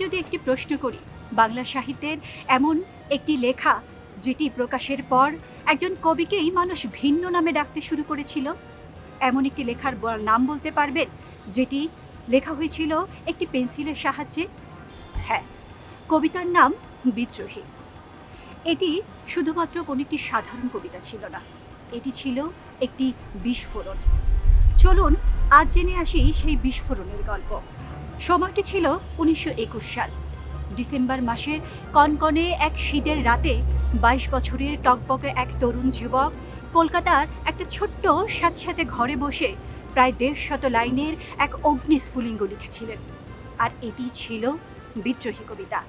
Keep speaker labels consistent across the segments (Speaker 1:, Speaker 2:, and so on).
Speaker 1: যদি একটি প্রশ্ন করি, বাংলা সাহিত্যের এমন একটি লেখা যেটি প্রকাশের পর একজন কবিকেই মানুষ ভিন্ন নামে ডাকতে শুরু করেছিল, এমন একটি লেখার নাম বলতে পারবেন যেটি লেখা হয়েছিল একটি পেন্সিলের সাহায্যে? হ্যাঁ, কবিতার নাম বিদ্রোহী। এটি শুধুমাত্র কোনো একটি সাধারণ কবিতা ছিল না, এটি ছিল একটি বিস্ফোরণ। চলুন আজ জেনে আসি সেই বিস্ফোরণের গল্প। সময়টি ছিল 1921 সাল। ডিসেম্বর মাসের কনকনে এক শীতের রাতে 22 বছরের টকবকে এক তরুণ যুবক কলকাতার একটা ছোট্ট স্যাঁতস্যাঁতে ঘরে বসে প্রায় 150 লাইনের এক অগ্নিস্ফুলিঙ্গ লিখেছিলেন। আর এটি ছিল বিদ্রোহী কবিতা।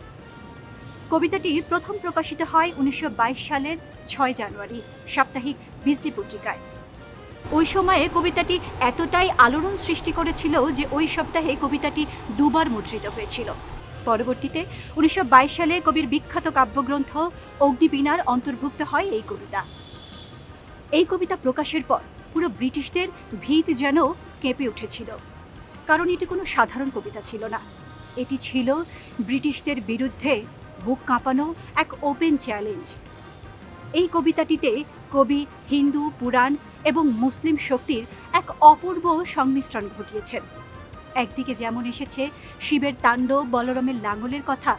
Speaker 1: কবিতাটি প্রথম প্রকাশিত হয় 1922 সালের 6 জানুয়ারি সাপ্তাহিক বিজলি পত্রিকায়। ওই সময়ে কবিতাটি এতটাই আলোড়ন সৃষ্টি করেছিল যে ওই সপ্তাহে কবিতাটি দুবার মুদ্রিত হয়েছিল। পরবর্তীতে 1922 সালে কবির বিখ্যাত কাব্যগ্রন্থ অগ্নিবীণার অন্তর্ভুক্ত হয় এই কবিতা। এই কবিতা প্রকাশের পর পুরো ব্রিটিশদের ভিত যেন কেঁপে উঠেছিল, কারণ এটি কোনো সাধারণ কবিতা ছিল না, এটি ছিল ব্রিটিশদের বিরুদ্ধে বুক কাঁপানো এক ওপেন চ্যালেঞ্জ। এই কবিতাটিতে কবি হিন্দু পুরাণ এবং মুসলিম শক্তির এক অপূর্ব সংমিশ্রণ ঘটিয়েছেন। একদিকে যেমন এসেছে শিবের তাণ্ডব, বলরামের লাঙ্গলের কথা,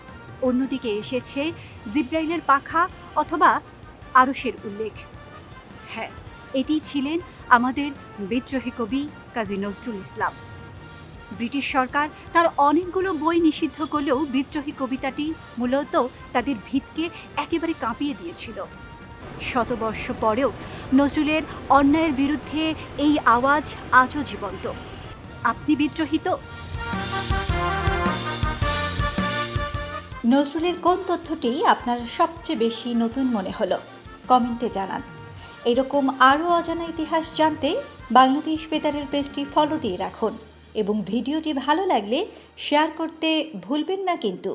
Speaker 1: অন্যদিকে এসেছে জিব্রাইলের পাখা অথবা আরশের উল্লেখ। হ্যাঁ, এটি ছিলেন আমাদের বিদ্রোহী কবি কাজী নজরুল ইসলাম। ব্রিটিশ সরকার তার অনেকগুলো বই নিষিদ্ধ করলেও বিদ্রোহী কবিতাটি মূলত তাদের ভিতকে একেবারে কাঁপিয়ে দিয়েছিল। শতবর্ষ পরেও নজরুলের অন্যায়ের বিরুদ্ধে এই আওয়াজ আজও জীবন্ত। আপনি বিদ্রোহী তো?
Speaker 2: নজরুলের কোন তথ্যটি আপনার সবচেয়ে বেশি নতুন মনে হলো কমেন্টে জানান। এরকম আরও অজানা ইতিহাস জানতে বাংলাদেশ বেতারের পেজটি ফলো দিয়ে রাখুন এবং ভিডিওটি ভালো লাগলে শেয়ার করতে ভুলবেন না কিন্তু।